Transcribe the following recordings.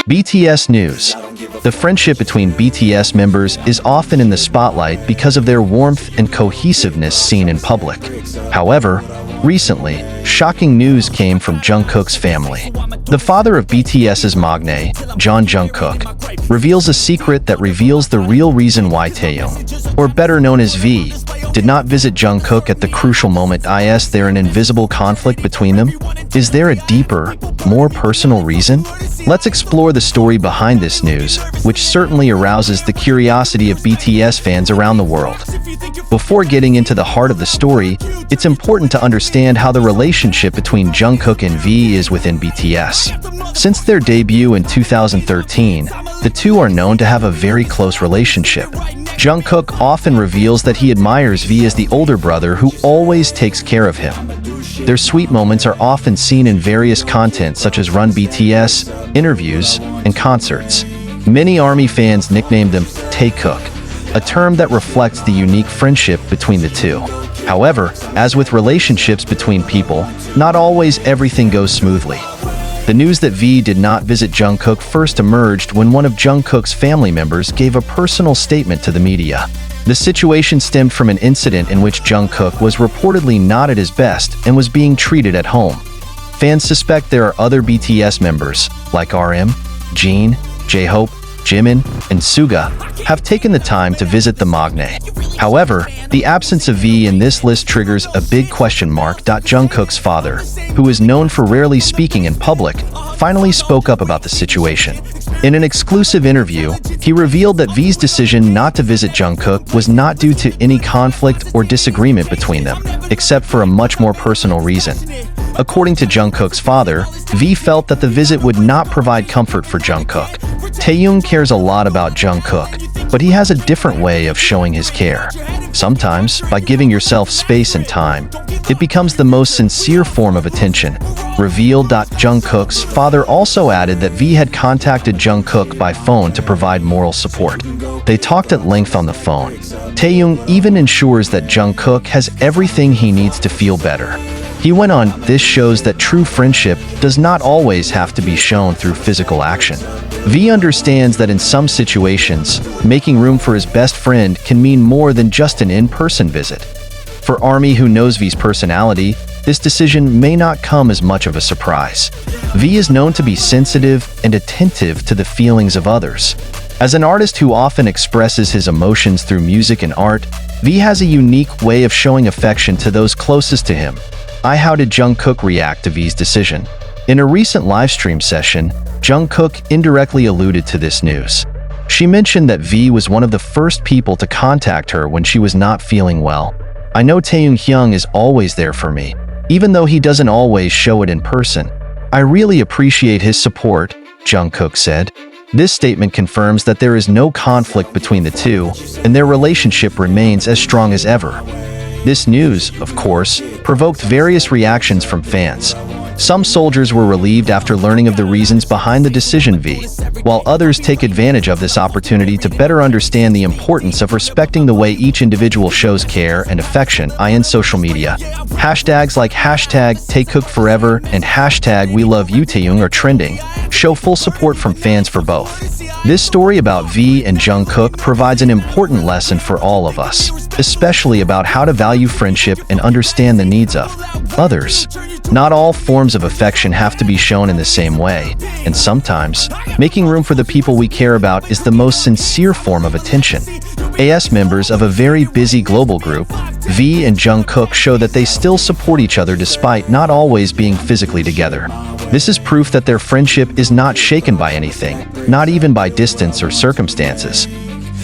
BTS news. The friendship between BTS members is often in the spotlight because of their warmth and cohesiveness seen in public. However, recently, shocking news came from Jungkook's family. The father of BTS's maknae, Jungkook, reveals a secret that reveals the real reason why Taeyong, or better known as V, did not visit Jungkook at the crucial moment. Is there an invisible conflict between them? Is there a deeper, more personal reason? Let's explore the story behind this news, which certainly arouses the curiosity of BTS fans around the world. Before getting into the heart of the story, it's important to understand how the relationship between Jungkook and V is within BTS. Since their debut in 2013, the two are known to have a very close relationship. Jungkook often reveals that he admires V as the older brother who always takes care of him. Their sweet moments are often seen in various content such as Run BTS, interviews, and concerts. Many ARMY fans nicknamed them Taekook, a term that reflects the unique friendship between the two. However, as with relationships between people, not always everything goes smoothly. The news that V did not visit Jungkook first emerged when one of Jungkook's family members gave a personal statement to the media. The situation stemmed from an incident in which Jungkook was reportedly not at his best and was being treated at home. Fans suspect there are other BTS members, like RM, Jin, J-Hope, Jimin, and Suga, have taken the time to visit the maknae. However, the absence of V in this list triggers a big question mark. Jungkook's father, who is known for rarely speaking in public, finally spoke up about the situation. In an exclusive interview, he revealed that V's decision not to visit Jungkook was not due to any conflict or disagreement between them, except for a much more personal reason. According to Jungkook's father, V felt that the visit would not provide comfort for Jungkook. Taeyong cares a lot about Jungkook, but he has a different way of showing his care. Sometimes, by giving yourself space and time, it becomes the most sincere form of attention. Revealed. Jungkook's father also added that V had contacted Jungkook by phone to provide moral support. They talked at length on the phone. Taeyong even ensures that Jungkook has everything he needs to feel better. He went on, "This shows that true friendship does not always have to be shown through physical action." V understands that in some situations, making room for his best friend can mean more than just an in-person visit. For ARMY, who knows V's personality, this decision may not come as much of a surprise. V is known to be sensitive and attentive to the feelings of others. As an artist who often expresses his emotions through music and art, V has a unique way of showing affection to those closest to him. How did Jungkook react to V's decision? In a recent livestream session, Jungkook indirectly alluded to this news. She mentioned that V was one of the first people to contact her when she was not feeling well. "I know Taeyong is always there for me, even though he doesn't always show it in person. I really appreciate his support," Jungkook said. This statement confirms that there is no conflict between the two, and their relationship remains as strong as ever. This news, of course, provoked various reactions from fans. Some soldiers were relieved after learning of the reasons behind the decision V, while others take advantage of this opportunity to better understand the importance of respecting the way each individual shows care and affection. In social media, hashtags like #TaeKookForever and #WeLoveYouTaeyong are trending, show full support from fans for both. This story about V and Jungkook provides an important lesson for all of us, especially about how to value friendship and understand the needs of others. Not all forms of affection have to be shown in the same way, and sometimes, making room for the people we care about is the most sincere form of attention. As members of a very busy global group, V and Jungkook show that they still support each other despite not always being physically together. This is proof that their friendship is not shaken by anything, not even by distance or circumstances.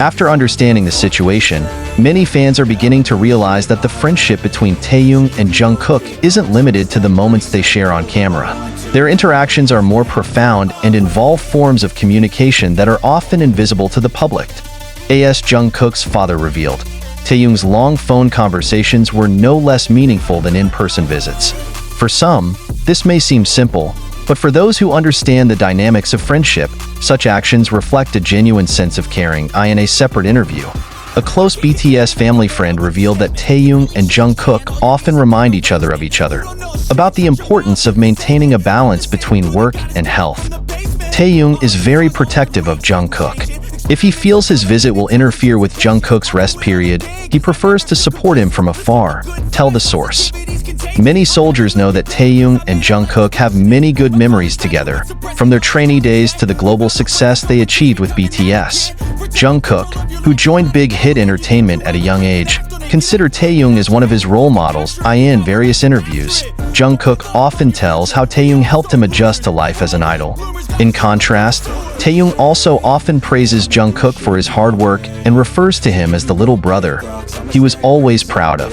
After understanding the situation, many fans are beginning to realize that the friendship between Taeyong and Jungkook isn't limited to the moments they share on camera. Their interactions are more profound and involve forms of communication that are often invisible to the public. Jungkook's father revealed, Taeyong's long phone conversations were no less meaningful than in-person visits. For some, this may seem simple, but for those who understand the dynamics of friendship, such actions reflect a genuine sense of caring. In a separate interview, a close BTS family friend revealed that Taeyong and Jungkook often remind each other about the importance of maintaining a balance between work and health. Taeyong is very protective of Jungkook. If he feels his visit will interfere with Jungkook's rest period, he prefers to support him from afar, tell the source. Many soldiers know that Taeyong and Jungkook have many good memories together, from their trainee days to the global success they achieved with BTS. Jungkook, who joined Big Hit Entertainment at a young age, considered Taeyong as one of his role models. In various interviews, Jungkook often tells how Taeyong helped him adjust to life as an idol. In contrast, Taeyong also often praises Jungkook for his hard work and refers to him as the little brother he was always proud of.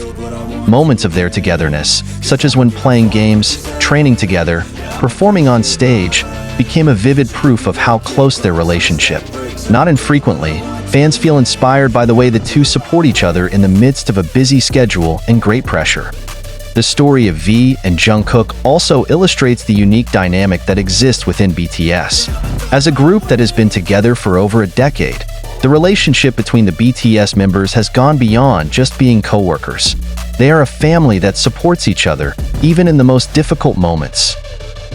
Moments of their togetherness, such as when playing games, training together, performing on stage, became a vivid proof of how close their relationship. Not infrequently, fans feel inspired by the way the two support each other in the midst of a busy schedule and great pressure. The story of V and Jungkook also illustrates the unique dynamic that exists within BTS. As a group that has been together for over a decade, the relationship between the BTS members has gone beyond just being co-workers. They are a family that supports each other, even in the most difficult moments.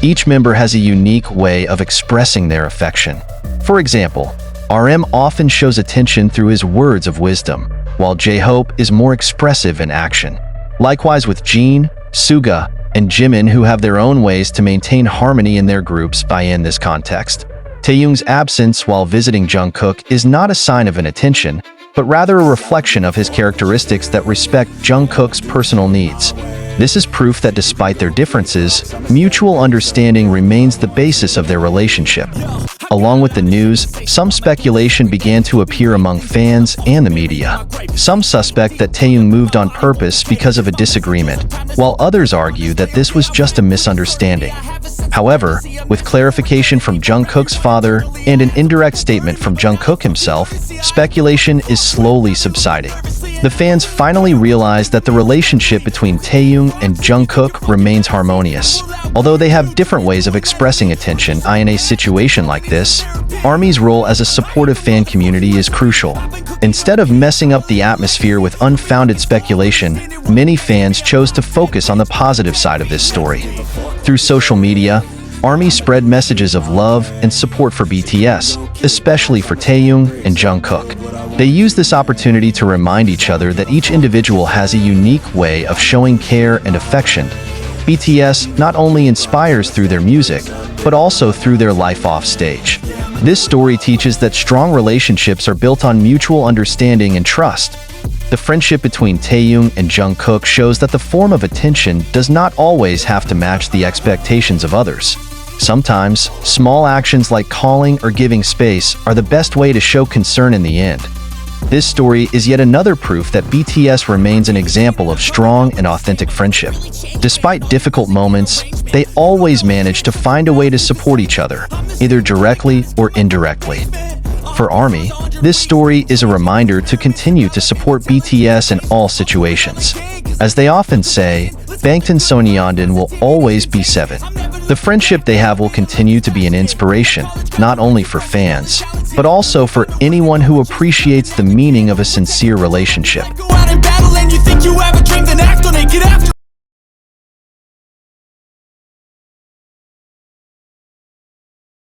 Each member has a unique way of expressing their affection. For example, RM often shows attention through his words of wisdom, while J-Hope is more expressive in action. Likewise with Jin, Suga, and Jimin, who have their own ways to maintain harmony in their groups. In this context, Taeyong's absence while visiting Jungkook is not a sign of inattention, but rather a reflection of his characteristics that respect Jungkook's personal needs. This is proof that despite their differences, mutual understanding remains the basis of their relationship. Along with the news, some speculation began to appear among fans and the media. Some suspect that Taeyong moved on purpose because of a disagreement, while others argue that this was just a misunderstanding. However, with clarification from Jungkook's father and an indirect statement from Jungkook himself, speculation is slowly subsiding. The fans finally realize that the relationship between Taeyong and Jungkook remains harmonious. Although they have different ways of expressing attention, in a situation like this, ARMY's role as a supportive fan community is crucial. Instead of messing up the atmosphere with unfounded speculation, many fans chose to focus on the positive side of this story. Through social media, ARMY spread messages of love and support for BTS, especially for Taeyong and Jungkook. They used this opportunity to remind each other that each individual has a unique way of showing care and affection. BTS not only inspires through their music, but also through their life off stage. This story teaches that strong relationships are built on mutual understanding and trust. The friendship between Taeyong and Jungkook shows that the form of attention does not always have to match the expectations of others. Sometimes, small actions like calling or giving space are the best way to show concern in the end. This story is yet another proof that BTS remains an example of strong and authentic friendship. Despite difficult moments, they always manage to find a way to support each other, either directly or indirectly. For ARMY, this story is a reminder to continue to support BTS in all situations. As they often say, Bangtan Sonyeondan will always be seven. The friendship they have will continue to be an inspiration, not only for fans, but also for anyone who appreciates the meaning of a sincere relationship.